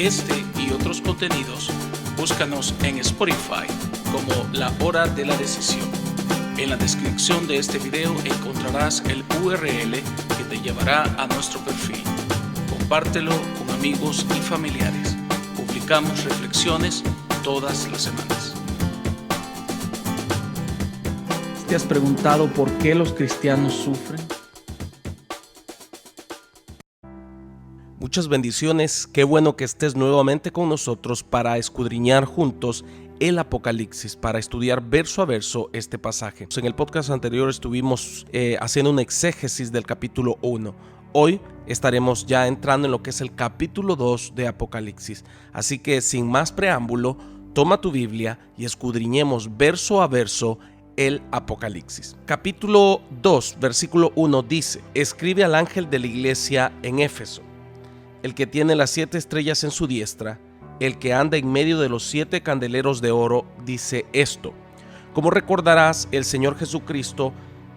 Este y otros contenidos, búscanos en Spotify como La Hora de la Decisión. En la descripción de este video encontrarás el URL que te llevará a nuestro perfil. Compártelo con amigos y familiares. Publicamos reflexiones todas las semanas. ¿Te has preguntado por qué los cristianos sufren? Muchas bendiciones, qué bueno que estés nuevamente con nosotros para escudriñar juntos el Apocalipsis, para estudiar verso a verso este pasaje. En el podcast anterior estuvimos haciendo una exégesis del capítulo 1. Hoy estaremos ya entrando en lo que es el capítulo 2 de Apocalipsis. Así que sin más preámbulo, toma tu Biblia y escudriñemos verso a verso el Apocalipsis. Capítulo 2, versículo 1 dice: escribe al ángel de la iglesia en Éfeso, el que tiene las 7 estrellas en su diestra, el que anda en medio de los 7 candeleros de oro, dice esto: como recordarás, el Señor Jesucristo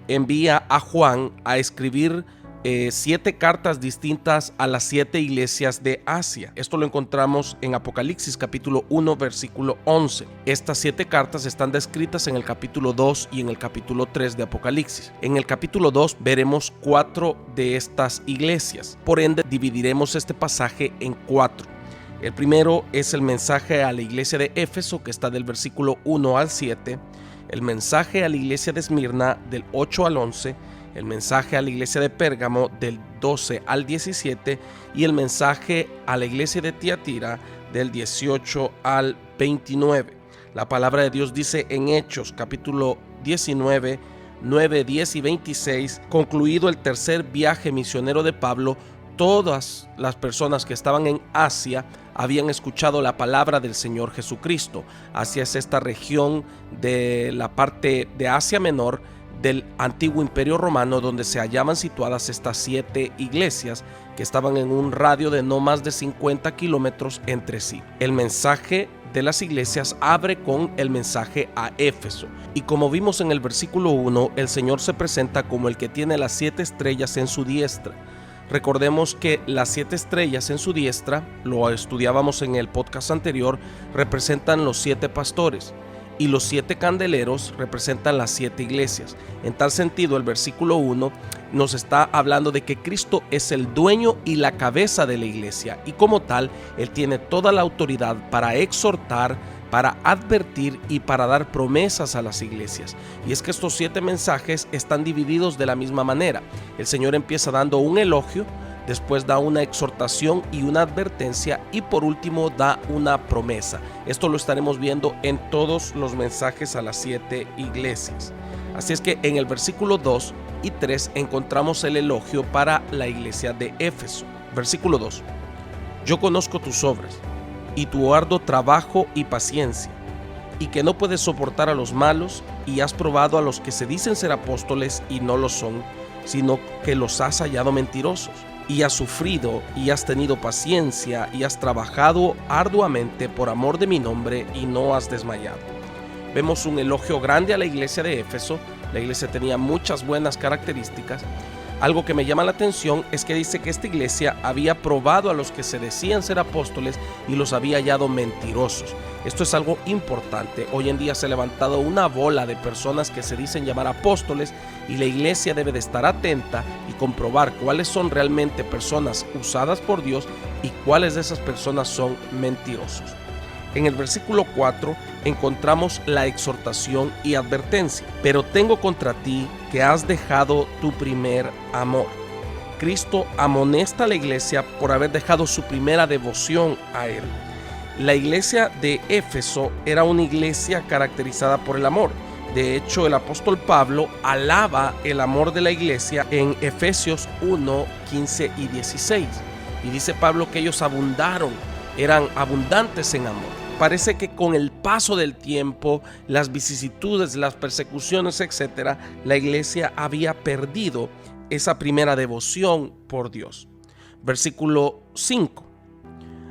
envía a Juan a escribir 7 cartas distintas a las 7 iglesias de Asia. Esto lo encontramos en Apocalipsis capítulo 1 versículo 11. Estas 7 cartas están descritas en el capítulo 2 y en el capítulo 3 de Apocalipsis. En el capítulo 2 veremos 4 de estas iglesias. Por ende, dividiremos este pasaje en 4. El primero es el mensaje a la iglesia de Éfeso, que está del versículo 1 al 7. El mensaje a la iglesia de Esmirna del 8 al 11. El mensaje a la iglesia de Pérgamo del 12 al 17 y el mensaje a la iglesia de Tiatira del 18 al 29. La palabra de Dios dice en Hechos capítulo 19, 9, 10 y 26: concluido el tercer viaje misionero de Pablo, todas las personas que estaban en Asia habían escuchado la palabra del Señor Jesucristo. Asia es esta región de la parte de Asia Menor del antiguo Imperio Romano, donde se hallaban situadas estas 7 iglesias que estaban en un radio de no más de 50 kilómetros entre sí. El mensaje de las iglesias abre con el mensaje a Éfeso, y como vimos en el versículo 1, el Señor se presenta como el que tiene las 7 estrellas en su diestra. Recordemos que las 7 estrellas en su diestra, lo estudiábamos en el podcast anterior, representan los 7 pastores. Y los 7 candeleros representan las 7 iglesias. En tal sentido, el versículo 1 nos está hablando de que Cristo es el dueño y la cabeza de la iglesia, y como tal, Él tiene toda la autoridad para exhortar, para advertir y para dar promesas a las iglesias. Y es que estos 7 mensajes están divididos de la misma manera. El Señor empieza dando un elogio, después da una exhortación y una advertencia, y por último da una promesa. Esto lo estaremos viendo en todos los mensajes a las 7 iglesias. Así es que en el versículo 2 y 3 encontramos el elogio para la iglesia de Éfeso. Versículo 2: yo conozco tus obras y tu arduo trabajo y paciencia, y que no puedes soportar a los malos, y has probado a los que se dicen ser apóstoles y no lo son, sino que los has hallado mentirosos. Y has sufrido y has tenido paciencia y has trabajado arduamente por amor de mi nombre y no has desmayado. Vemos un elogio grande a la iglesia de Éfeso. La iglesia tenía muchas buenas características. Algo que me llama la atención es que dice que esta iglesia había probado a los que se decían ser apóstoles y los había hallado mentirosos. Esto es algo importante. Hoy en día se ha levantado una bola de personas que se dicen llamar apóstoles, y la iglesia debe de estar atenta y comprobar cuáles son realmente personas usadas por Dios y cuáles de esas personas son mentirosos. En el versículo 4 encontramos la exhortación y advertencia. Pero tengo contra ti que has dejado tu primer amor. Cristo amonesta a la iglesia por haber dejado su primera devoción a Él. La iglesia de Éfeso era una iglesia caracterizada por el amor. De hecho, el apóstol Pablo alaba el amor de la iglesia en Efesios 1, 15 y 16. Y dice Pablo que ellos eran abundantes en amor. Parece que con el paso del tiempo, las vicisitudes, las persecuciones, etc., la iglesia había perdido esa primera devoción por Dios. Versículo 5.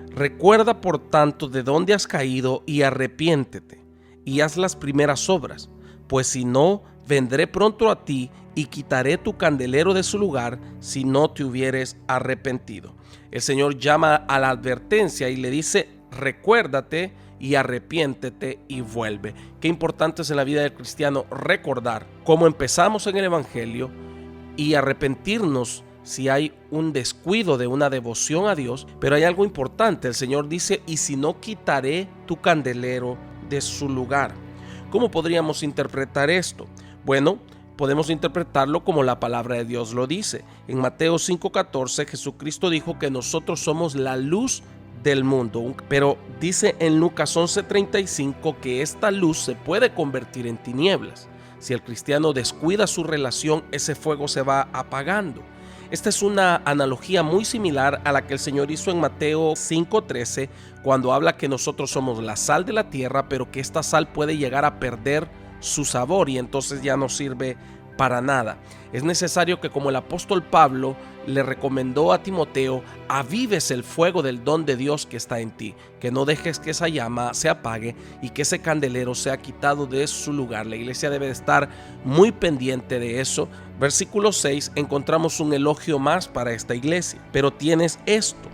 Recuerda por tanto de dónde has caído y arrepiéntete y haz las primeras obras, pues si no, vendré pronto a ti y quitaré tu candelero de su lugar si no te hubieres arrepentido. El Señor llama a la advertencia y le dice: recuérdate y arrepiéntete y vuelve. Qué importante es en la vida del cristiano recordar cómo empezamos en el Evangelio y arrepentirnos si hay un descuido de una devoción a Dios. Pero hay algo importante, el Señor dice: y si no, quitaré tu candelero de su lugar. ¿Cómo podríamos interpretar esto? Bueno, podemos interpretarlo como la palabra de Dios lo dice. En Mateo 5:14, Jesucristo dijo que nosotros somos la luz del mundo, pero dice en Lucas 11:35 que esta luz se puede convertir en tinieblas. Si el cristiano descuida su relación, ese fuego se va apagando. Esta es una analogía muy similar a la que el Señor hizo en Mateo 5:13, cuando habla que nosotros somos la sal de la tierra, pero que esta sal puede llegar a perder su sabor y entonces ya no sirve para nada. Es necesario que, como el apóstol Pablo le recomendó a Timoteo, avives el fuego del don de Dios que está en ti, que no dejes que esa llama se apague y que ese candelero sea quitado de su lugar. La iglesia debe de estar muy pendiente de eso. Versículo 6, encontramos un elogio más para esta iglesia. Pero tienes esto,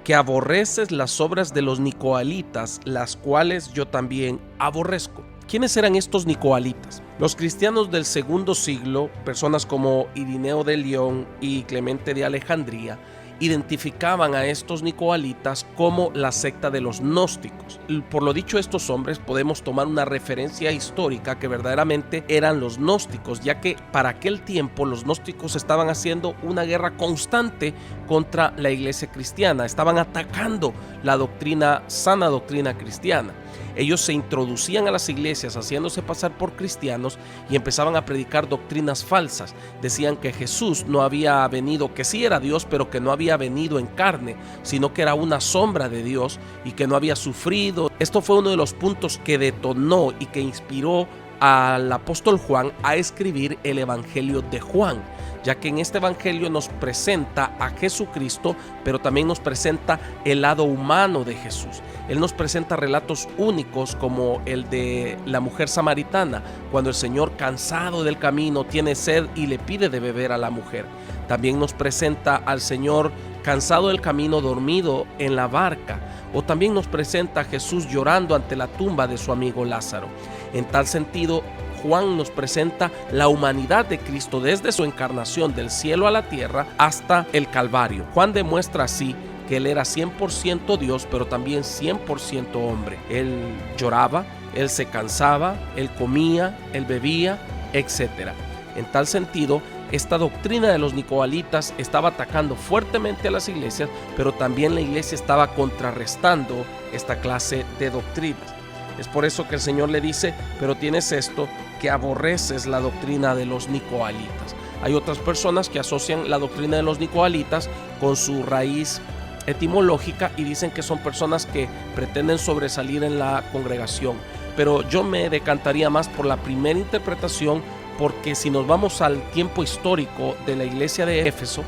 que aborreces las obras de los nicoalitas, las cuales yo también aborrezco. ¿Quiénes eran estos nicoalitas? Los cristianos del segundo siglo, personas como Irineo de León y Clemente de Alejandría, identificaban a estos nicoalitas como la secta de los gnósticos. Por lo dicho, estos hombres podemos tomar una referencia histórica que verdaderamente eran los gnósticos, ya que para aquel tiempo los gnósticos estaban haciendo una guerra constante contra la iglesia cristiana, estaban atacando la doctrina, sana doctrina cristiana. Ellos se introducían a las iglesias haciéndose pasar por cristianos y empezaban a predicar doctrinas falsas. Decían que Jesús no había venido, que sí era Dios, pero que no había venido en carne, sino que era una sombra de Dios y que no había sufrido. Esto fue uno de los puntos que detonó y que inspiró al apóstol Juan a escribir el Evangelio de Juan, ya que en este Evangelio nos presenta a Jesucristo, pero también nos presenta el lado humano de Jesús. Él nos presenta relatos únicos como el de la mujer samaritana, cuando el Señor, cansado del camino, tiene sed y le pide de beber a la mujer. También nos presenta al Señor cansado del camino, dormido en la barca, o también nos presenta a Jesús llorando ante la tumba de su amigo Lázaro. En tal sentido, Juan nos presenta la humanidad de Cristo desde su encarnación del cielo a la tierra hasta el Calvario. Juan demuestra así que él era 100% Dios, pero también 100% hombre. Él lloraba, él se cansaba, él comía, él bebía, etc. En tal sentido, esta doctrina de los nicoalitas estaba atacando fuertemente a las iglesias, pero también la iglesia estaba contrarrestando esta clase de doctrinas. Es por eso que el Señor le dice: pero tienes esto, que aborreces la doctrina de los nicoalitas. Hay otras personas que asocian la doctrina de los nicoalitas con su raíz etimológica y dicen que son personas que pretenden sobresalir en la congregación, pero yo me decantaría más por la primera interpretación, porque si nos vamos al tiempo histórico de la iglesia de Éfeso,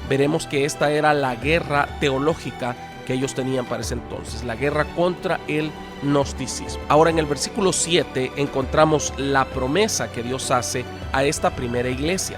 veremos que esta era la guerra teológica que ellos tenían para ese entonces, la guerra contra el gnosticismo. Ahora, en el versículo 7 encontramos la promesa que Dios hace a esta primera iglesia,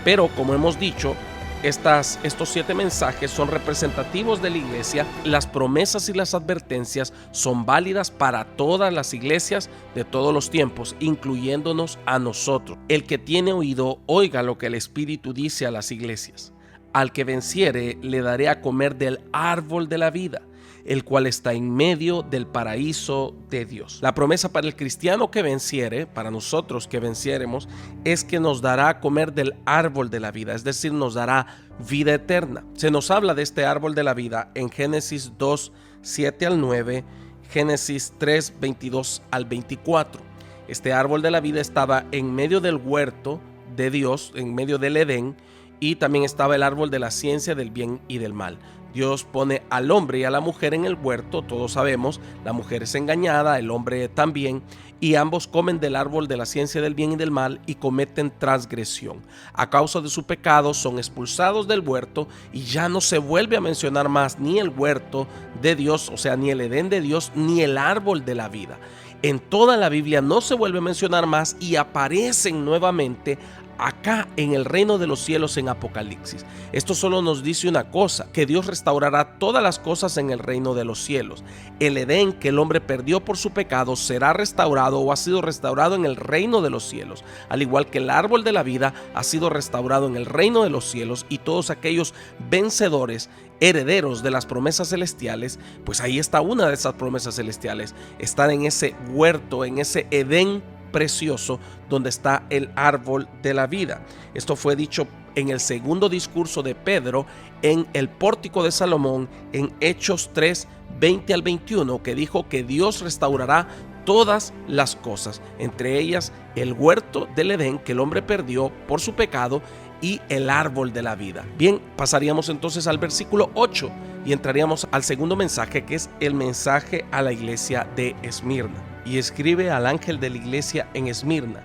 pero como hemos dicho, estos 7 mensajes son representativos de la iglesia. Las promesas y las advertencias son válidas para todas las iglesias de todos los tiempos, incluyéndonos a nosotros. El que tiene oído, oiga lo que el Espíritu dice a las iglesias. Al que venciere, le daré a comer del árbol de la vida, el cual está en medio del paraíso de Dios. La promesa para el cristiano que venciere, para nosotros que venciéremos, es que nos dará a comer del árbol de la vida, es decir, nos dará vida eterna. Se nos habla de este árbol de la vida en Génesis 2, 7 al 9, Génesis 3, 22 al 24. Este árbol de la vida estaba en medio del huerto de Dios, en medio del Edén, y también estaba el árbol de la ciencia del bien y del mal. Dios pone al hombre y a la mujer en el huerto, todos sabemos, la mujer es engañada, el hombre también, y ambos comen del árbol de la ciencia del bien y del mal y cometen transgresión. A causa de su pecado son expulsados del huerto y ya no se vuelve a mencionar más ni el huerto de Dios, o sea, ni el Edén de Dios, ni el árbol de la vida. En toda la Biblia no se vuelve a mencionar más y aparecen nuevamente acá en el reino de los cielos en Apocalipsis. Esto solo nos dice una cosa, que Dios restaurará todas las cosas en el reino de los cielos. El Edén que el hombre perdió por su pecado será restaurado o ha sido restaurado en el reino de los cielos, al igual que el árbol de la vida ha sido restaurado en el reino de los cielos, y todos aquellos vencedores, herederos de las promesas celestiales, pues ahí está una de esas promesas celestiales, estar en ese huerto, en ese Edén precioso donde está el árbol de la vida. Esto fue dicho en el segundo discurso de Pedro en el pórtico de Salomón en Hechos 3, 20 al 21, que dijo que Dios restaurará todas las cosas, entre ellas el huerto del Edén que el hombre perdió por su pecado y el árbol de la vida. Bien, pasaríamos entonces al versículo 8 y entraríamos al segundo mensaje, que es el mensaje a la iglesia de Esmirna. Y escribe al ángel de la iglesia en Esmirna: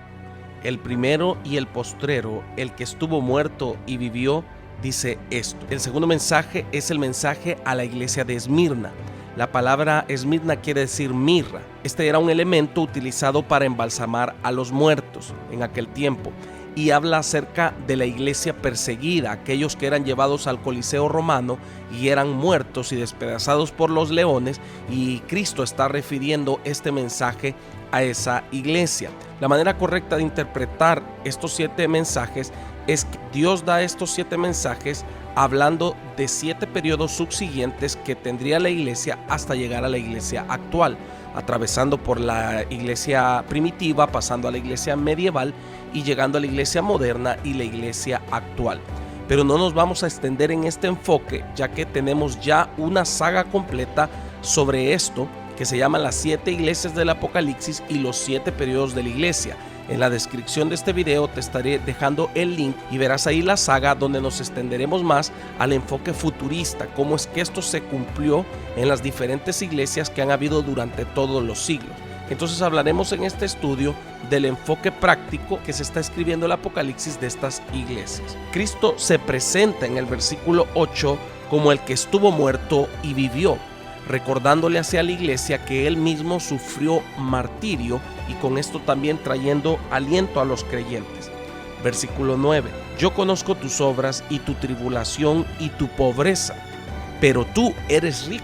el primero y el postrero, el que estuvo muerto y vivió, dice esto. El segundo mensaje es el mensaje a la iglesia de Esmirna. La palabra Esmirna quiere decir mirra. Este era un elemento utilizado para embalsamar a los muertos en aquel tiempo, y habla acerca de la iglesia perseguida, aquellos que eran llevados al Coliseo romano y eran muertos y despedazados por los leones, y Cristo está refiriendo este mensaje a esa iglesia. La manera correcta de interpretar estos 7 mensajes es que Dios da estos 7 mensajes hablando de 7 periodos subsiguientes que tendría la iglesia hasta llegar a la iglesia actual, atravesando por la iglesia primitiva, pasando a la iglesia medieval y llegando a la iglesia moderna y la iglesia actual. Pero no nos vamos a extender en este enfoque, ya que tenemos ya una saga completa sobre esto que se llama las 7 iglesias del Apocalipsis y los 7 periodos de la iglesia. En la descripción de este video te estaré dejando el link y verás ahí la saga donde nos extenderemos más al enfoque futurista, cómo es que esto se cumplió en las diferentes iglesias que han habido durante todos los siglos. Entonces hablaremos en este estudio del enfoque práctico que se está escribiendo el Apocalipsis de estas iglesias. Cristo se presenta en el versículo 8 como el que estuvo muerto y vivió, recordándole hacia la iglesia que él mismo sufrió martirio, y con esto también trayendo aliento a los creyentes. Versículo 9: yo conozco tus obras y tu tribulación y tu pobreza, pero tú eres rico,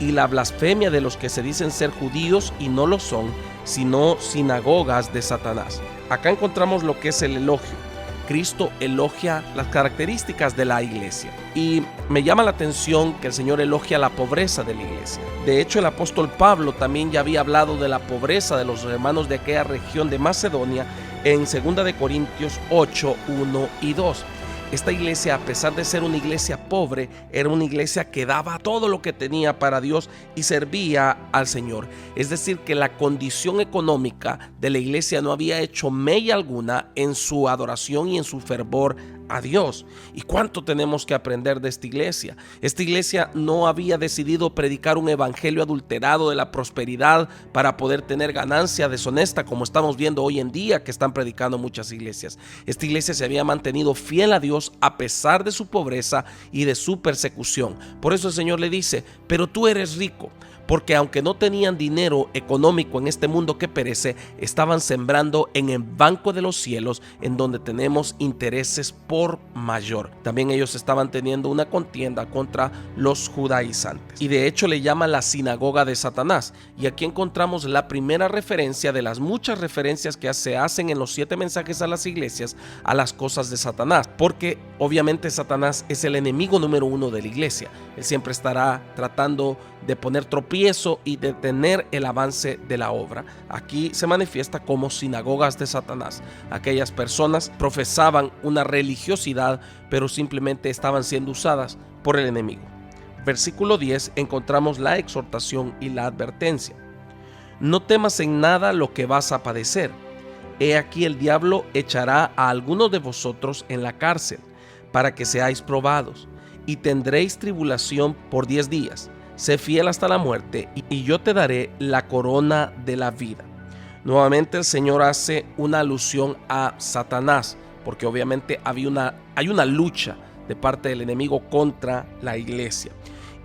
y la blasfemia de los que se dicen ser judíos y no lo son, sino sinagogas de Satanás. Acá encontramos lo que es el elogio. Cristo elogia las características de la iglesia, y me llama la atención que el Señor elogia la pobreza de la iglesia. De hecho, el apóstol Pablo también ya había hablado de la pobreza de los hermanos de aquella región de Macedonia en 2 de Corintios 8, 1 y 2. Esta iglesia, a pesar de ser una iglesia pobre, era una iglesia que daba todo lo que tenía para Dios y servía al Señor. Es decir, que la condición económica de la iglesia no había hecho mella alguna en su adoración y en su fervor a Dios. ¿Y cuánto tenemos que aprender de esta iglesia? Esta iglesia no había decidido predicar un evangelio adulterado de la prosperidad para poder tener ganancia deshonesta, como estamos viendo hoy en día que están predicando muchas iglesias. Esta iglesia se había mantenido fiel a Dios a pesar de su pobreza y de su persecución. Por eso el Señor le dice: pero tú eres rico. Porque aunque no tenían dinero económico en este mundo que perece, estaban sembrando en el banco de los cielos, en donde tenemos intereses por mayor. También ellos estaban teniendo una contienda contra los judaizantes, y de hecho le llama la sinagoga de Satanás. Y aquí encontramos la primera referencia de las muchas referencias que se hacen en los 7 mensajes a las iglesias a las cosas de Satanás, porque obviamente Satanás es el enemigo número 1 de la iglesia. Él siempre estará tratando de poner tropiezo y detener el avance de la obra. Aquí se manifiesta como sinagogas de Satanás. Aquellas personas profesaban una religiosidad, pero simplemente estaban siendo usadas por el enemigo. Versículo 10 encontramos la exhortación y la advertencia. No temas en nada lo que vas a padecer. He aquí el diablo echará a algunos de vosotros en la cárcel, para que seáis probados, y tendréis tribulación por 10 días. Sé fiel hasta la muerte, y yo te daré la corona de la vida. Nuevamente el Señor hace una alusión a Satanás, porque obviamente hay una lucha de parte del enemigo contra la iglesia.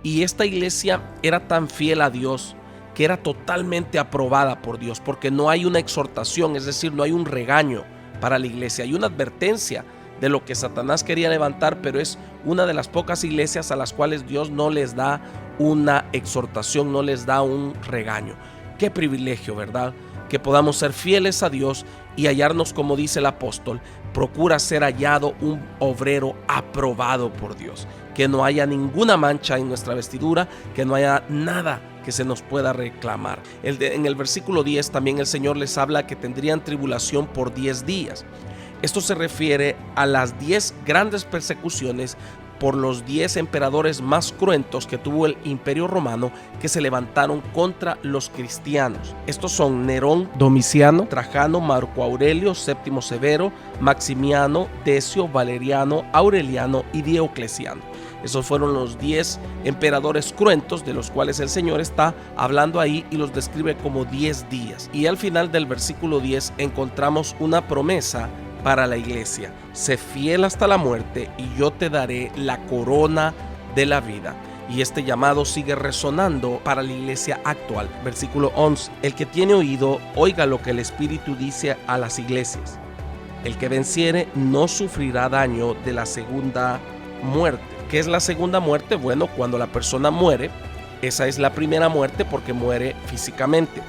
Y esta iglesia era tan fiel a Dios que era totalmente aprobada por Dios, porque no hay una exhortación, es decir, no hay un regaño para la iglesia. Hay una advertencia de lo que Satanás quería levantar, pero es una de las pocas iglesias a las cuales Dios no les da una exhortación, no les da un regaño. Qué privilegio, ¿verdad? Que podamos ser fieles a Dios y hallarnos, como dice el apóstol, procura ser hallado un obrero aprobado por Dios, que no haya ninguna mancha en nuestra vestidura, que no haya nada que se nos pueda reclamar. En el versículo 10 también el Señor les habla que tendrían tribulación por 10 días. Esto se refiere a las 10 grandes persecuciones por los 10 emperadores más cruentos que tuvo el Imperio Romano, que se levantaron contra los cristianos. Estos son Nerón, Domiciano, Trajano, Marco Aurelio, Séptimo Severo, Maximiano, Decio, Valeriano, Aureliano y Diocleciano. Esos fueron los 10 emperadores cruentos de los cuales el Señor está hablando ahí y los describe como 10 días. Y al final del versículo 10 encontramos una promesa para la iglesia: sé fiel hasta la muerte y yo te daré la corona de la vida. Y este llamado sigue resonando para la iglesia actual. Versículo 11: el que tiene oído, oiga lo que el Espíritu dice a las iglesias. El que venciere no sufrirá daño de la segunda muerte. ¿Qué es la segunda muerte? Bueno, cuando la persona muere, esa es la primera muerte porque muere físicamente.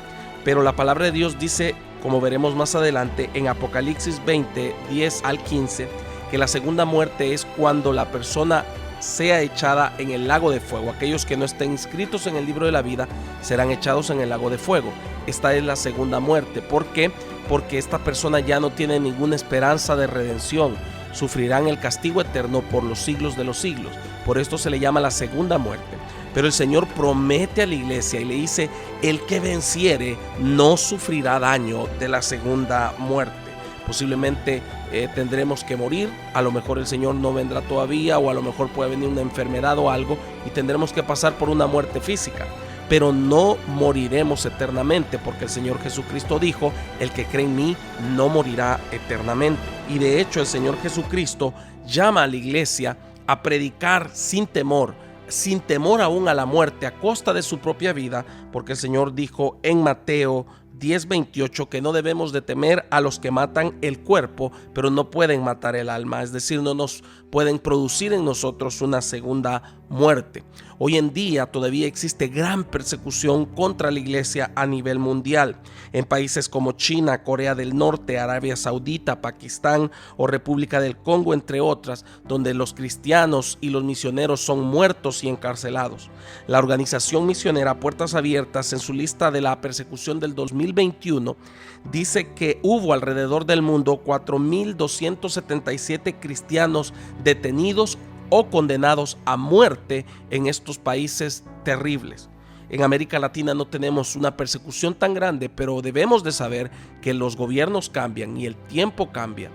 Pero la palabra de Dios dice, como veremos más adelante en Apocalipsis 20, 10 al 15, que la segunda muerte es cuando la persona sea echada en el lago de fuego. Aquellos que no estén inscritos en el libro de la vida serán echados en el lago de fuego. Esta es la segunda muerte. ¿Por qué? Porque esta persona ya no tiene ninguna esperanza de redención. Sufrirán el castigo eterno por los siglos de los siglos. Por esto se le llama la segunda muerte. Pero el Señor promete a la iglesia y le dice: el que venciere no sufrirá daño de la segunda muerte. Posiblemente tendremos que morir, a lo mejor el Señor no vendrá todavía, o a lo mejor puede venir una enfermedad o algo y tendremos que pasar por una muerte física. Pero no moriremos eternamente, porque el Señor Jesucristo dijo: el que cree en mí no morirá eternamente. Y de hecho el Señor Jesucristo llama a la iglesia a predicar sin temor aún a la muerte, a costa de su propia vida, porque el Señor dijo en Mateo 10:28 que no debemos de temer a los que matan el cuerpo, pero no pueden matar el alma, es decir, no nos pueden producir en nosotros una segunda muerte. Hoy en día todavía existe gran persecución contra la iglesia a nivel mundial, en países como China, Corea del Norte, Arabia Saudita, Pakistán o República del Congo, entre otras, donde los cristianos y los misioneros son muertos y encarcelados. La organización misionera Puertas Abiertas, en su lista de la persecución del 2021, dice que hubo alrededor del mundo 4.277 cristianos detenidos o condenados a muerte en estos países terribles. En América Latina no tenemos una persecución tan grande, pero debemos de saber que los gobiernos cambian y el tiempo cambia.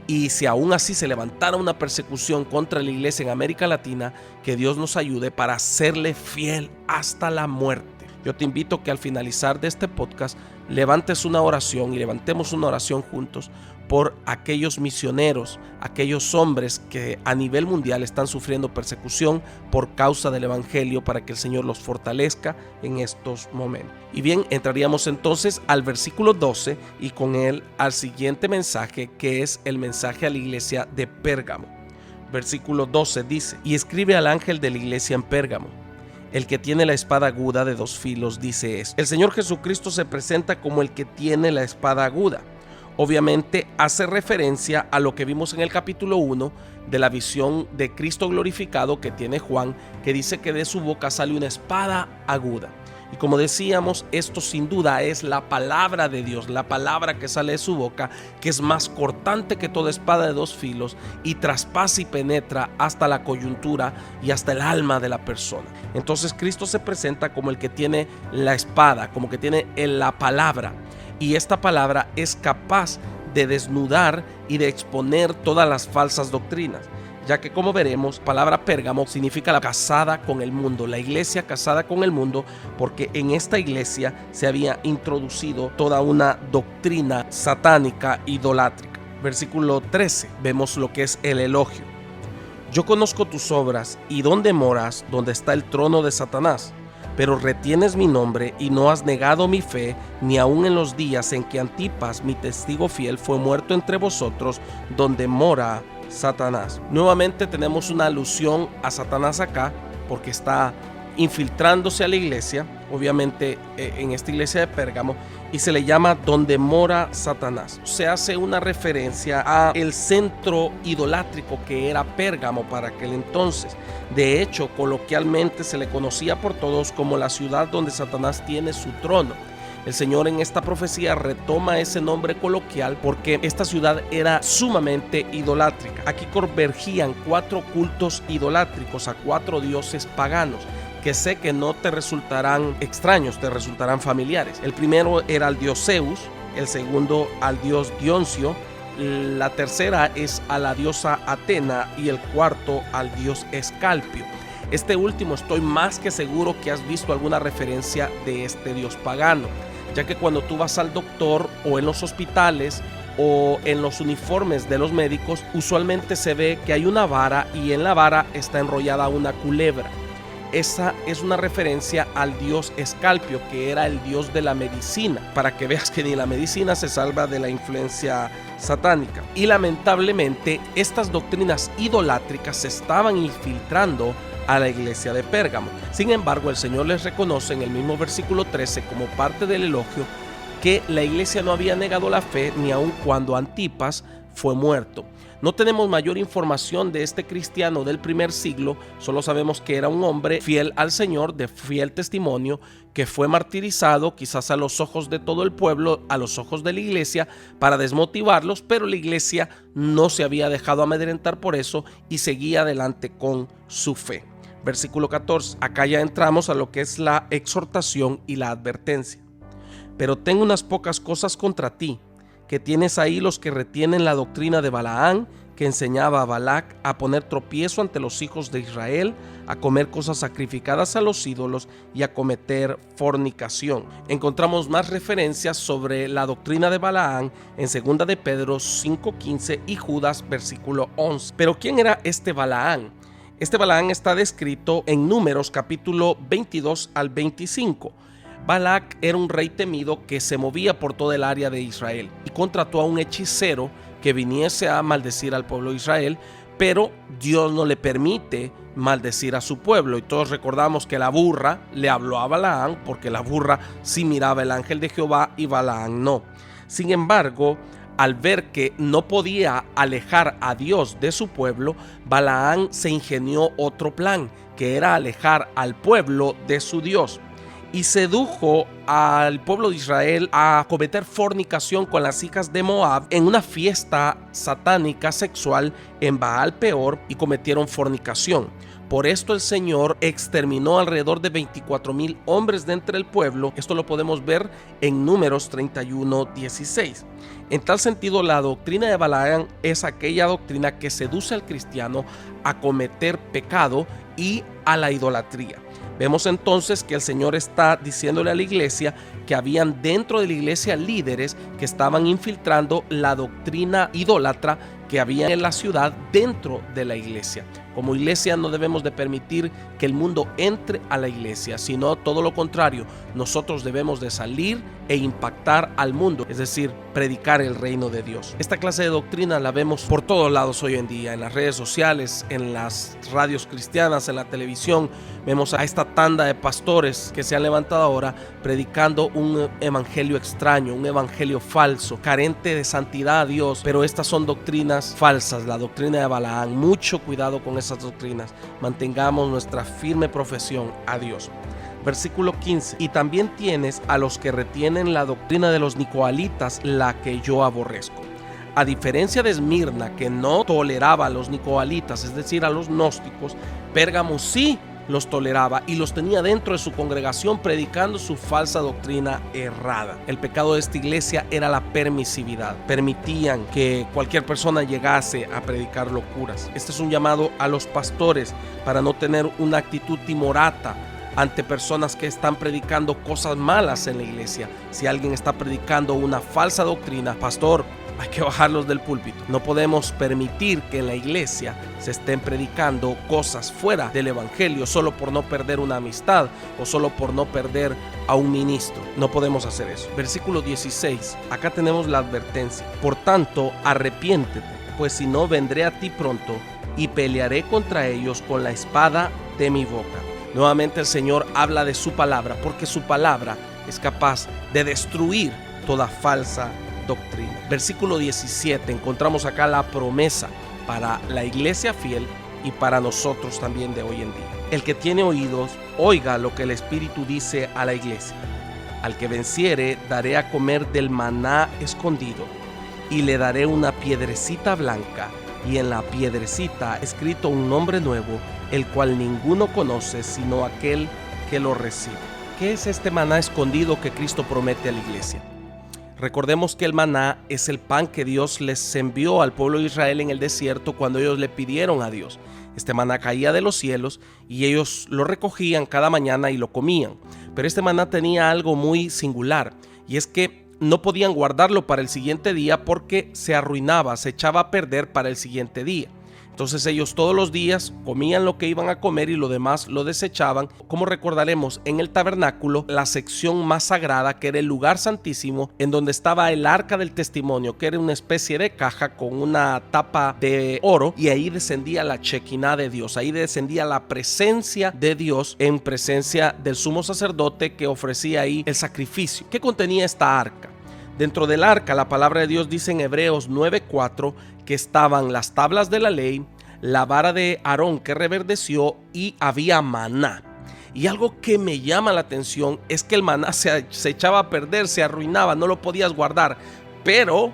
Y si aún así se levantara una persecución contra la iglesia en América Latina, que Dios nos ayude para serle fiel hasta la muerte. Yo te invito que al finalizar de este podcast levantes una oración y levantemos una oración juntos por aquellos misioneros, aquellos hombres que a nivel mundial están sufriendo persecución por causa del evangelio, para que el Señor los fortalezca en estos momentos. Y bien, entraríamos entonces al versículo 12 y con él al siguiente mensaje, que es el mensaje a la iglesia de Pérgamo. Versículo 12 dice: y escribe al ángel de la iglesia en Pérgamo, el que tiene la espada aguda de 2 filos, dice esto. El Señor Jesucristo se presenta como el que tiene la espada aguda. Obviamente hace referencia a lo que vimos en el capítulo 1 de la visión de Cristo glorificado que tiene Juan, que dice que de su boca sale una espada aguda. Y como decíamos, esto sin duda es la palabra de Dios, la palabra que sale de su boca, que es más cortante que toda espada de 2 filos y traspasa y penetra hasta la coyuntura y hasta el alma de la persona. Entonces Cristo se presenta como el que tiene la espada, como que tiene la palabra. Y esta palabra es capaz de desnudar y de exponer todas las falsas doctrinas, ya que, como veremos, palabra Pérgamo significa la casada con el mundo, la iglesia casada con el mundo, porque en esta iglesia se había introducido toda una doctrina satánica idolátrica. Versículo 13, vemos lo que es el elogio. Yo conozco tus obras y dónde moras, donde está el trono de Satanás, pero retienes mi nombre y no has negado mi fe, ni aun en los días en que Antipas, mi testigo fiel, fue muerto entre vosotros, donde mora Satanás. Nuevamente tenemos una alusión a Satanás acá, porque está infiltrándose a la iglesia, obviamente en esta iglesia de Pérgamo, y se le llama donde mora Satanás. Se hace una referencia a el centro idolátrico que era Pérgamo para aquel entonces. De hecho, coloquialmente se le conocía por todos como la ciudad donde Satanás tiene su trono. El Señor en esta profecía retoma ese nombre coloquial porque esta ciudad era sumamente idolátrica. Aquí convergían 4 cultos idolátricos a 4 dioses paganos, que sé que no te resultarán extraños, te resultarán familiares. El primero era al dios Zeus, el segundo al dios Dioncio, la tercera es a la diosa Atena y el cuarto al dios Escalpio. Este último estoy más que seguro que has visto alguna referencia de este dios pagano, ya que cuando tú vas al doctor o en los hospitales o en los uniformes de los médicos, usualmente se ve que hay una vara y en la vara está enrollada una culebra. Esa es una referencia al dios Escalpio, que era el dios de la medicina, para que veas que ni la medicina se salva de la influencia satánica. Y lamentablemente estas doctrinas idolátricas se estaban infiltrando a la iglesia de Pérgamo. Sin embargo, el Señor les reconoce en el mismo versículo 13 como parte del elogio que la iglesia no había negado la fe ni aun cuando Antipas fue muerto. No tenemos mayor información de este cristiano del primer siglo, solo sabemos que era un hombre fiel al Señor, de fiel testimonio, que fue martirizado quizás a los ojos de todo el pueblo, a los ojos de la iglesia, para desmotivarlos, pero la iglesia no se había dejado amedrentar por eso y seguía adelante con su fe. Versículo 14, acá ya entramos a lo que es la exhortación y la advertencia. Pero tengo unas pocas cosas contra ti, que tienes ahí los que retienen la doctrina de Balaán, que enseñaba a Balac a poner tropiezo ante los hijos de Israel, a comer cosas sacrificadas a los ídolos y a cometer fornicación. Encontramos más referencias sobre la doctrina de Balaán en 2 de Pedro 5:15 y Judas versículo 11. Pero ¿quién era este Balaán? Este Balaán está descrito en Números capítulo 22 al 25. Balac era un rey temido que se movía por toda el área de Israel y contrató a un hechicero que viniese a maldecir al pueblo de Israel, pero Dios no le permite maldecir a su pueblo. Y todos recordamos que la burra le habló a Balaán porque la burra sí miraba el ángel de Jehová y Balaán no. Sin embargo, al ver que no podía alejar a Dios de su pueblo, Balaán se ingenió otro plan, que era alejar al pueblo de su Dios. Y sedujo al pueblo de Israel a cometer fornicación con las hijas de Moab en una fiesta satánica sexual en Baal Peor y cometieron fornicación. Por esto el Señor exterminó alrededor de 24,000 hombres de entre el pueblo. Esto lo podemos ver en Números 31:16. En tal sentido, la doctrina de Balaán es aquella doctrina que seduce al cristiano a cometer pecado y a la idolatría. Vemos entonces que el Señor está diciéndole a la iglesia que habían dentro de la iglesia líderes que estaban infiltrando la doctrina idólatra que había en la ciudad dentro de la iglesia. Como iglesia no debemos de permitir que el mundo entre a la iglesia, sino todo lo contrario, nosotros debemos de salir e impactar al mundo, es decir, predicar el reino de Dios. Esta clase de doctrina la vemos por todos lados hoy en día, en las redes sociales, en las radios cristianas, en la televisión. Vemos a esta tanda de pastores que se han levantado ahora predicando un evangelio extraño, un evangelio falso, carente de santidad a Dios, pero estas son doctrinas falsas, la doctrina de Balaán. Mucho cuidado con esas doctrinas, mantengamos nuestra firme profesión a Dios. Versículo 15, y también tienes a los que retienen la doctrina de los nicolaítas, la que yo aborrezco. A diferencia de Esmirna, que no toleraba a los nicolaítas, es decir, a los gnósticos, Pérgamo sí los toleraba y los tenía dentro de su congregación predicando su falsa doctrina errada. El pecado de esta iglesia era la permisividad. Permitían que cualquier persona llegase a predicar locuras. Este es un llamado a los pastores para no tener una actitud timorata ante personas que están predicando cosas malas en la iglesia. Si alguien está predicando una falsa doctrina, pastor, hay que bajarlos del púlpito. No podemos permitir que en la iglesia se estén predicando cosas fuera del evangelio solo por no perder una amistad o solo por no perder a un ministro. No podemos hacer eso. Versículo 16, acá tenemos la advertencia. Por tanto, arrepiéntete, pues si no, vendré a ti pronto y pelearé contra ellos con la espada de mi boca. Nuevamente el Señor habla de su palabra, porque su palabra es capaz de destruir toda falsa doctrina. Versículo 17, encontramos acá la promesa para la iglesia fiel y para nosotros también de hoy en día. El que tiene oídos, oiga lo que el Espíritu dice a la iglesia. Al que venciere, daré a comer del maná escondido, y le daré una piedrecita blanca, y en la piedrecita escrito un nombre nuevo, el cual ninguno conoce sino aquel que lo recibe. ¿Qué es este maná escondido que Cristo promete a la iglesia? Recordemos que el maná es el pan que Dios les envió al pueblo de Israel en el desierto cuando ellos le pidieron a Dios. Este maná caía de los cielos y ellos lo recogían cada mañana y lo comían. Pero este maná tenía algo muy singular, y es que no podían guardarlo para el siguiente día porque se arruinaba, se echaba a perder para el siguiente día. Entonces ellos todos los días comían lo que iban a comer y lo demás lo desechaban. Como recordaremos, en el tabernáculo, la sección más sagrada, que era el lugar santísimo, en donde estaba el arca del testimonio, que era una especie de caja con una tapa de oro, y ahí descendía la Shekinah de Dios, ahí descendía la presencia de Dios en presencia del sumo sacerdote que ofrecía ahí el sacrificio. ¿Qué contenía esta arca? Dentro del arca, la palabra de Dios dice en Hebreos 9:4 que estaban las tablas de la ley, la vara de Aarón que reverdeció y había maná. Y algo que me llama la atención es que el maná se echaba a perder, se arruinaba, no lo podías guardar. Pero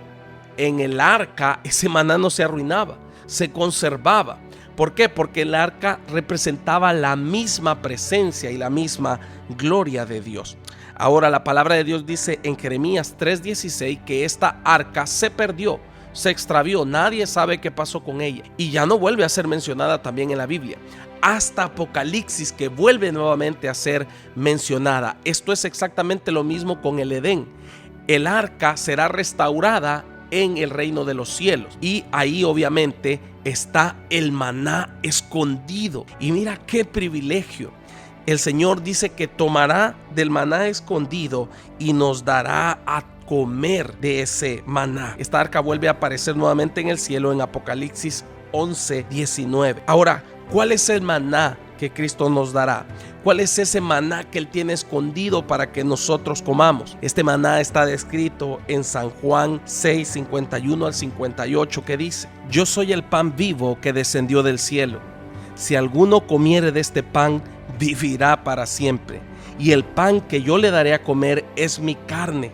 en el arca ese maná no se arruinaba, se conservaba. ¿Por qué? Porque el arca representaba la misma presencia y la misma gloria de Dios. Ahora la palabra de Dios dice en Jeremías 3:16 que esta arca se perdió, se extravió, nadie sabe qué pasó con ella y ya no vuelve a ser mencionada también en la Biblia. Hasta Apocalipsis, que vuelve nuevamente a ser mencionada. Esto es exactamente lo mismo con el Edén. El arca será restaurada en el reino de los cielos y ahí obviamente está el maná escondido. Y mira qué privilegio. El Señor dice que tomará del maná escondido y nos dará a comer de ese maná. Esta arca vuelve a aparecer nuevamente en el cielo en Apocalipsis 11:19. Ahora, ¿cuál es el maná que Cristo nos dará? ¿Cuál es ese maná que Él tiene escondido para que nosotros comamos? Este maná está descrito en San Juan 6:51 al 58, que dice: Yo soy el pan vivo que descendió del cielo. Si alguno comiere de este pan, vivirá para siempre. Y el pan que yo le daré a comer es mi carne,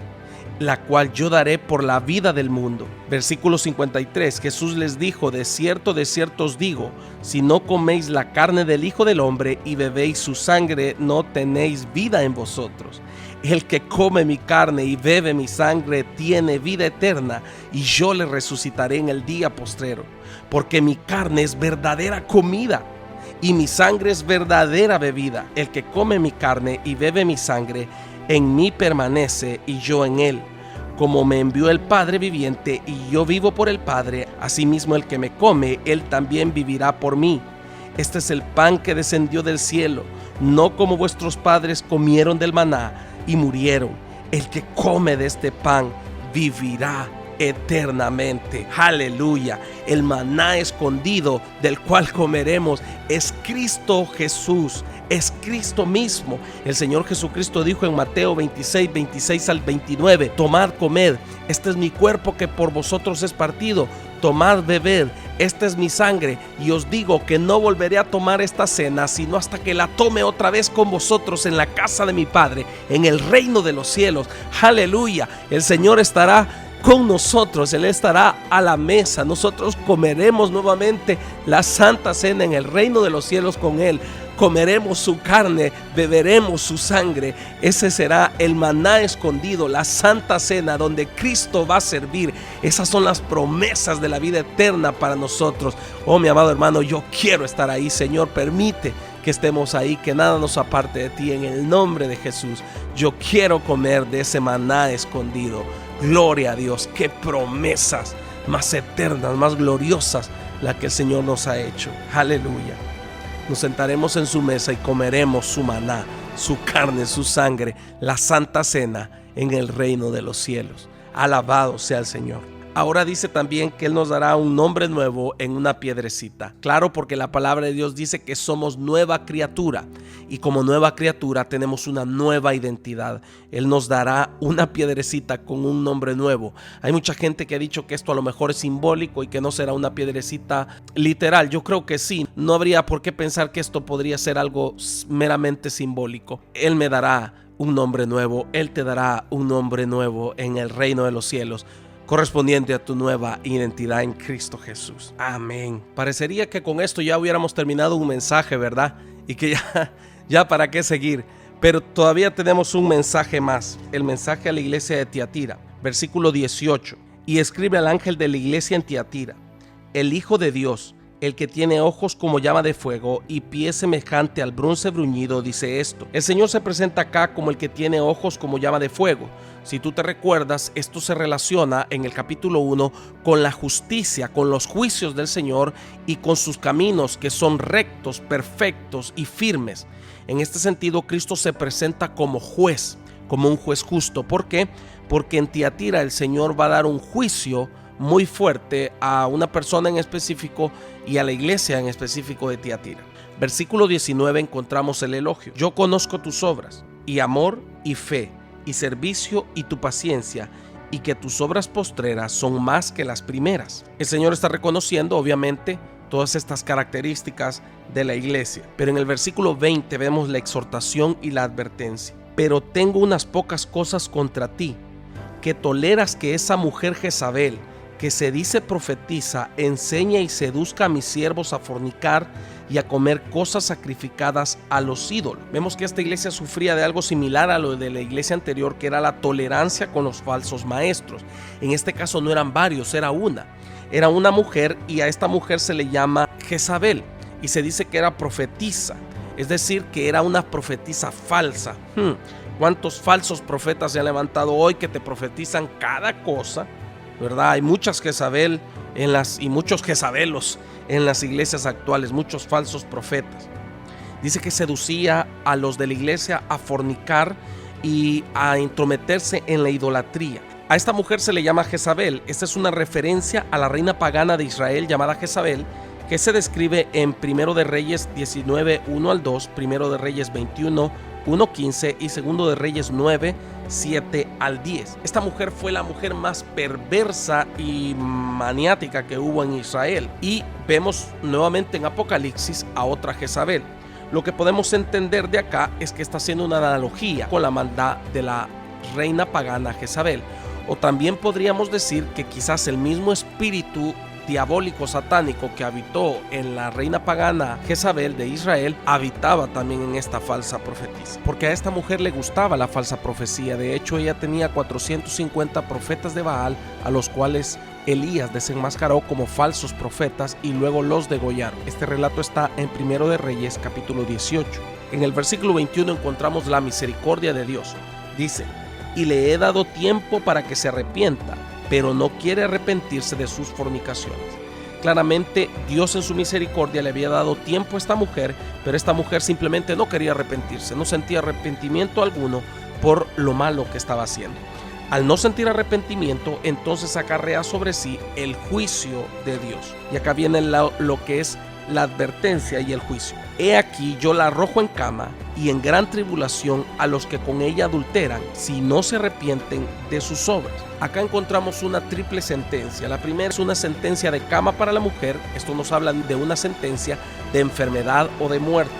la cual yo daré por la vida del mundo. Versículo 53, Jesús les dijo: de cierto os digo, si no coméis la carne del Hijo del Hombre y bebéis su sangre, no tenéis vida en vosotros. El que come mi carne y bebe mi sangre tiene vida eterna, y yo le resucitaré en el día postrero. Porque mi carne es verdadera comida, y mi sangre es verdadera bebida. El que come mi carne y bebe mi sangre, en mí permanece y yo en él. Como me envió el Padre viviente y yo vivo por el Padre, asimismo el que me come, él también vivirá por mí. Este es el pan que descendió del cielo, no como vuestros padres comieron del maná y murieron. El que come de este pan vivirá eternamente. Aleluya. El maná escondido del cual comeremos es Cristo Jesús, es Cristo mismo. El Señor Jesucristo dijo en Mateo 26 al 29: tomad, comed, este es mi cuerpo que por vosotros es partido, tomad, bebed, esta es mi sangre, y os digo que no volveré a tomar esta cena sino hasta que la tome otra vez con vosotros en la casa de mi Padre, en el reino de los cielos. Aleluya. El Señor estará con nosotros, Él estará a la mesa, nosotros comeremos nuevamente la Santa Cena en el reino de los cielos con Él. Comeremos su carne, beberemos su sangre. Ese será el maná escondido, la Santa Cena donde Cristo va a servir. Esas son las promesas de la vida eterna para nosotros. Oh, mi amado hermano, yo quiero estar ahí. Señor, permite que estemos ahí, que nada nos aparte de ti, en el nombre de Jesús. Yo quiero comer de ese maná escondido. Gloria a Dios, qué promesas más eternas, más gloriosas las que el Señor nos ha hecho. Aleluya. Nos sentaremos en su mesa y comeremos su maná, su carne, su sangre, la santa cena en el reino de los cielos. Alabado sea el Señor. Ahora dice también que Él nos dará un nombre nuevo en una piedrecita. Claro, porque la palabra de Dios dice que somos nueva criatura y como nueva criatura tenemos una nueva identidad. Él nos dará una piedrecita con un nombre nuevo. Hay mucha gente que ha dicho que esto a lo mejor es simbólico y que no será una piedrecita literal. Yo creo que sí. No habría por qué pensar que esto podría ser algo meramente simbólico. Él me dará un nombre nuevo. Él te dará un nombre nuevo en el reino de los cielos, correspondiente a tu nueva identidad en Cristo Jesús. Amén. Parecería que con esto ya hubiéramos terminado un mensaje, ¿verdad? Y que ya para qué seguir. Pero todavía tenemos un mensaje más. El mensaje a la iglesia de Tiatira. Versículo 18. Y escribe al ángel de la iglesia en Tiatira: el Hijo de Dios, el que tiene ojos como llama de fuego y pies semejante al bronce bruñido, dice esto. El Señor se presenta acá como el que tiene ojos como llama de fuego. Si tú te recuerdas, esto se relaciona en el capítulo 1 con la justicia, con los juicios del Señor y con sus caminos que son rectos, perfectos y firmes. En este sentido, Cristo se presenta como juez, como un juez justo. ¿Por qué? Porque en Tiatira el Señor va a dar un juicio muy fuerte a una persona en específico y a la iglesia en específico de Tiatira. Versículo 19 encontramos el elogio. Yo conozco tus obras, y amor y fe, y servicio y tu paciencia, y que tus obras postreras son más que las primeras. El Señor está reconociendo obviamente todas estas características de la iglesia, pero en el versículo 20 vemos la exhortación y la advertencia. Pero tengo unas pocas cosas contra ti, que toleras que esa mujer Jezabel, que se dice profetiza, enseña y seduzca a mis siervos a fornicar y a comer cosas sacrificadas a los ídolos. Vemos que esta iglesia sufría de algo similar a lo de la iglesia anterior, que era la tolerancia con los falsos maestros. En este caso no eran varios, era una mujer, y a esta mujer se le llama Jezabel y se dice que era profetisa, es decir, que era una profetisa falsa. ¿Cuántos falsos profetas se han levantado hoy que te profetizan cada cosa? ¿Verdad? Hay muchas Jezabel y muchos Jezabelos en las iglesias actuales, muchos falsos profetas. Dice que seducía a los de la iglesia a fornicar y a intrometerse en la idolatría. A esta mujer se le llama Jezabel. Esta es una referencia a la reina pagana de Israel llamada Jezabel, que se describe en 1 de Reyes 19, 1 al 2, 1 de Reyes 21, 1:15 y 2 de Reyes 9, 7 al 10. Esta mujer fue la mujer más perversa y maniática que hubo en Israel. Y vemos nuevamente en Apocalipsis a otra Jezabel. Lo que podemos entender de acá es que está haciendo una analogía con la maldad de la reina pagana Jezabel. O también podríamos decir que quizás el mismo espíritu diabólico satánico que habitó en la reina pagana Jezabel de Israel habitaba también en esta falsa profetisa, porque a esta mujer le gustaba la falsa profecía. De hecho, ella tenía 450 profetas de Baal, a los cuales Elías desenmascaró como falsos profetas y luego los degollaron. Este relato está en 1 de Reyes capítulo 18. En el versículo 21 encontramos la misericordia de Dios. Dice: y le he dado tiempo para que se arrepienta, pero no quiere arrepentirse de sus fornicaciones. Claramente Dios en su misericordia le había dado tiempo a esta mujer, pero esta mujer simplemente no quería arrepentirse, no sentía arrepentimiento alguno por lo malo que estaba haciendo. Al no sentir arrepentimiento, entonces acarrea sobre sí el juicio de Dios. Y acá viene lo que es la advertencia y el juicio. He aquí yo la arrojo en cama y en gran tribulación a los que con ella adulteran, si no se arrepienten de sus obras. Acá encontramos una triple sentencia. La primera es una sentencia de cama para la mujer. Esto nos habla de una sentencia de enfermedad o de muerte.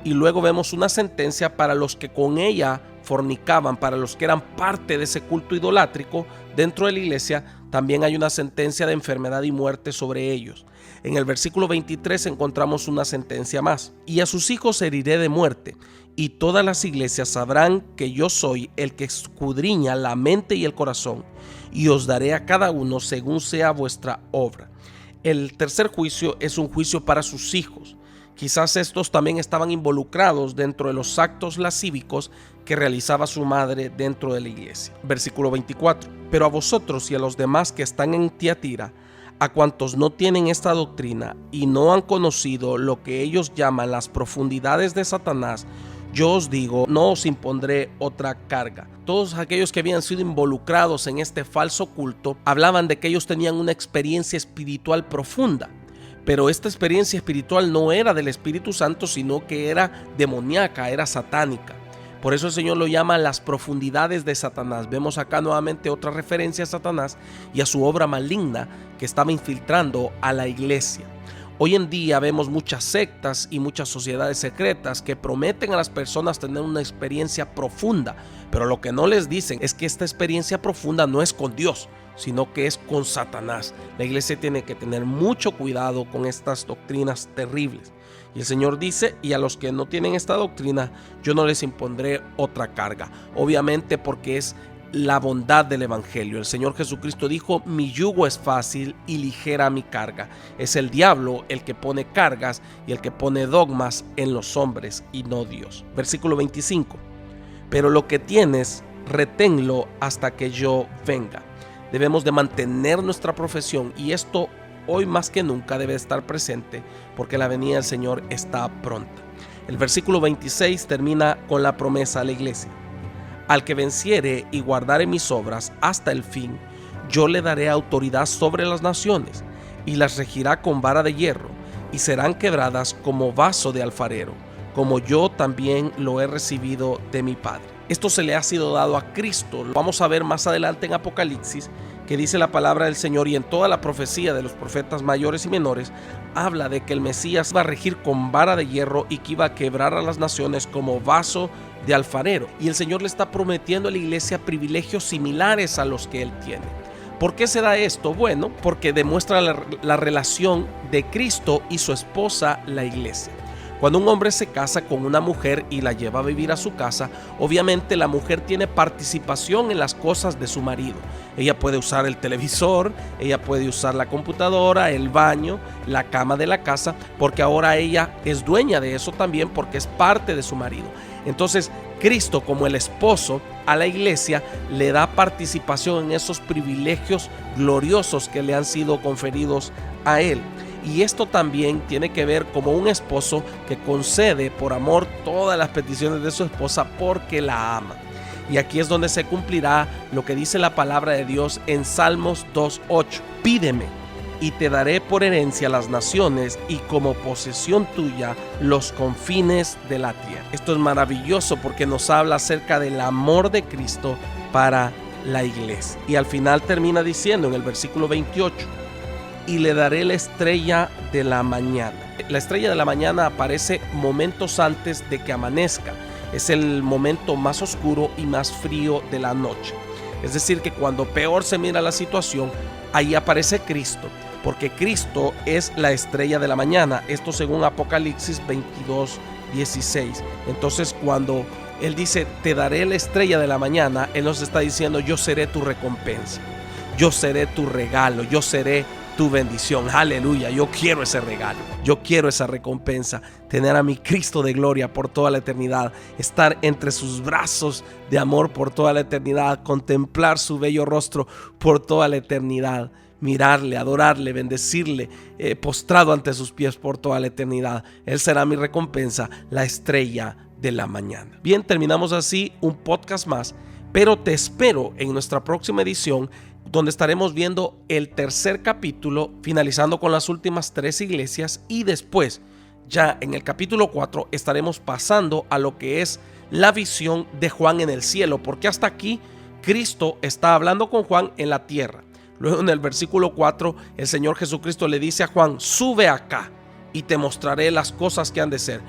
Y luego vemos una sentencia para los que con ella fornicaban, para los que eran parte de ese culto idolátrico dentro de la iglesia. También hay una sentencia de enfermedad y muerte sobre ellos. En el versículo 23 encontramos una sentencia más. Y a sus hijos heriré de muerte, y todas las iglesias sabrán que yo soy el que escudriña la mente y el corazón, y os daré a cada uno según sea vuestra obra. El tercer juicio es un juicio para sus hijos, Quizás estos también estaban involucrados dentro de los actos lascívicos que realizaba su madre dentro de la iglesia. Versículo 24. Pero a vosotros y a los demás que están en Tiatira, a cuantos no tienen esta doctrina y no han conocido lo que ellos llaman las profundidades de Satanás, yo os digo, no os impondré otra carga. Todos aquellos que habían sido involucrados en este falso culto hablaban de que ellos tenían una experiencia espiritual profunda. Pero esta experiencia espiritual no era del Espíritu Santo, sino que era demoníaca, era satánica. Por eso el Señor lo llama las profundidades de Satanás. Vemos acá nuevamente otra referencia a Satanás y a su obra maligna que estaba infiltrando a la iglesia. Hoy en día vemos muchas sectas y muchas sociedades secretas que prometen a las personas tener una experiencia profunda, pero lo que no les dicen es que esta experiencia profunda no es con Dios, sino que es con Satanás. La iglesia tiene que tener mucho cuidado con estas doctrinas terribles. Y el Señor dice, y a los que no tienen esta doctrina, yo no les impondré otra carga. Obviamente porque es la bondad del evangelio. El Señor Jesucristo dijo, mi yugo es fácil y ligera mi carga. Es el diablo el que pone cargas y el que pone dogmas en los hombres y no Dios. Versículo 25. Pero lo que tienes, reténlo hasta que yo venga. Debemos de mantener nuestra profesión y esto hoy más que nunca debe estar presente porque la venida del Señor está pronta. El versículo 26 termina con la promesa a la iglesia. Al que venciere y guardare mis obras hasta el fin, yo le daré autoridad sobre las naciones y las regirá con vara de hierro y serán quebradas como vaso de alfarero, como yo también lo he recibido de mi Padre. Esto se le ha sido dado a Cristo. Lo vamos a ver más adelante en Apocalipsis, que dice la palabra del Señor, y en toda la profecía de los profetas mayores y menores habla de que el Mesías iba a regir con vara de hierro y que iba a quebrar a las naciones como vaso de alfarero. Y el Señor le está prometiendo a la iglesia privilegios similares a los que Él tiene. ¿Por qué se da esto? Bueno, porque demuestra la relación de Cristo y su esposa, la iglesia. Cuando un hombre se casa con una mujer y la lleva a vivir a su casa, obviamente la mujer tiene participación en las cosas de su marido. Ella puede usar el televisor, ella puede usar la computadora, el baño, la cama de la casa, porque ahora ella es dueña de eso también porque es parte de su marido. Entonces, Cristo, como el esposo, a la iglesia le da participación en esos privilegios gloriosos que le han sido conferidos a él. Y esto también tiene que ver como un esposo que concede por amor todas las peticiones de su esposa porque la ama. Y aquí es donde se cumplirá lo que dice la palabra de Dios en Salmos 2:8. Pídeme y te daré por herencia las naciones y como posesión tuya los confines de la tierra. Esto es maravilloso porque nos habla acerca del amor de Cristo para la iglesia. Y al final termina diciendo en el versículo 28, y le daré la estrella de la mañana. La estrella de la mañana aparece momentos antes de que amanezca. Es el momento más oscuro y más frío de la noche. Es decir, que cuando peor se mira la situación, ahí aparece Cristo, porque Cristo es la estrella de la mañana. Esto según Apocalipsis 22:16. Entonces, cuando Él dice, te daré la estrella de la mañana, Él nos está diciendo, yo seré tu recompensa, yo seré tu regalo, yo seré tu bendición. Aleluya, yo quiero ese regalo, yo quiero esa recompensa, tener a mi Cristo de gloria por toda la eternidad, estar entre sus brazos de amor por toda la eternidad, contemplar su bello rostro por toda la eternidad, mirarle, adorarle, bendecirle, postrado ante sus pies por toda la eternidad. Él será mi recompensa, la estrella de la mañana. Bien, terminamos así un podcast más, pero te espero en nuestra próxima edición, donde estaremos viendo el tercer capítulo, finalizando con las últimas 3 iglesias, y después, ya en el capítulo 4, estaremos pasando a lo que es la visión de Juan en el cielo, porque hasta aquí Cristo está hablando con Juan en la tierra. Luego en el versículo 4, el Señor Jesucristo le dice a Juan, sube acá y te mostraré las cosas que han de ser.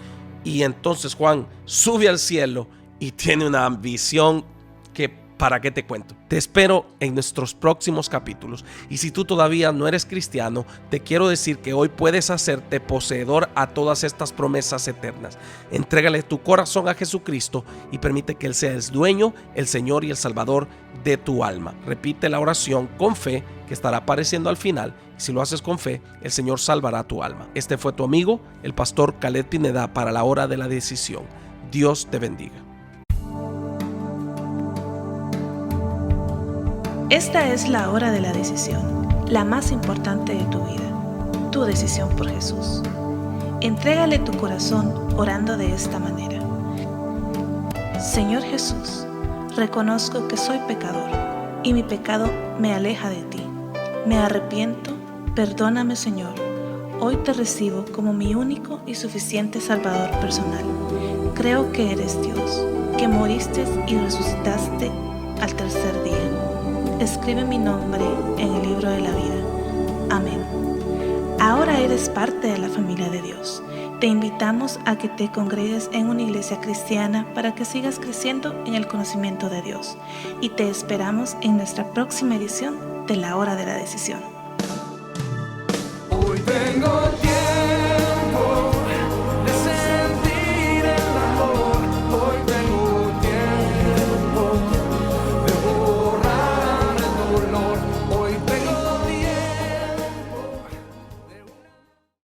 Y entonces Juan sube al cielo y tiene una visión que ¿para qué te cuento? Te espero en nuestros próximos capítulos. Y si tú todavía no eres cristiano, te quiero decir que hoy puedes hacerte poseedor a todas estas promesas eternas. Entrégale tu corazón a Jesucristo y permite que Él sea el dueño, el Señor y el Salvador de tu alma. Repite la oración con fe que estará apareciendo al final. Y si lo haces con fe, el Señor salvará tu alma. Este fue tu amigo, el pastor Khaled Pineda, para la hora de la decisión. Dios te bendiga. Esta es la hora de la decisión, la más importante de tu vida. Tu decisión por Jesús. Entrégale tu corazón orando de esta manera. Señor Jesús, reconozco que soy pecador y mi pecado me aleja de ti. Me arrepiento, perdóname Señor. Hoy te recibo como mi único y suficiente Salvador personal. Creo que eres Dios, que moriste y resucitaste al tercer día. Escribe mi nombre en el libro de la vida. Amén. Ahora eres parte de la familia de Dios. Te invitamos a que te congregues en una iglesia cristiana para que sigas creciendo en el conocimiento de Dios. Y te esperamos en nuestra próxima edición de La Hora de la Decisión. Hoy vengo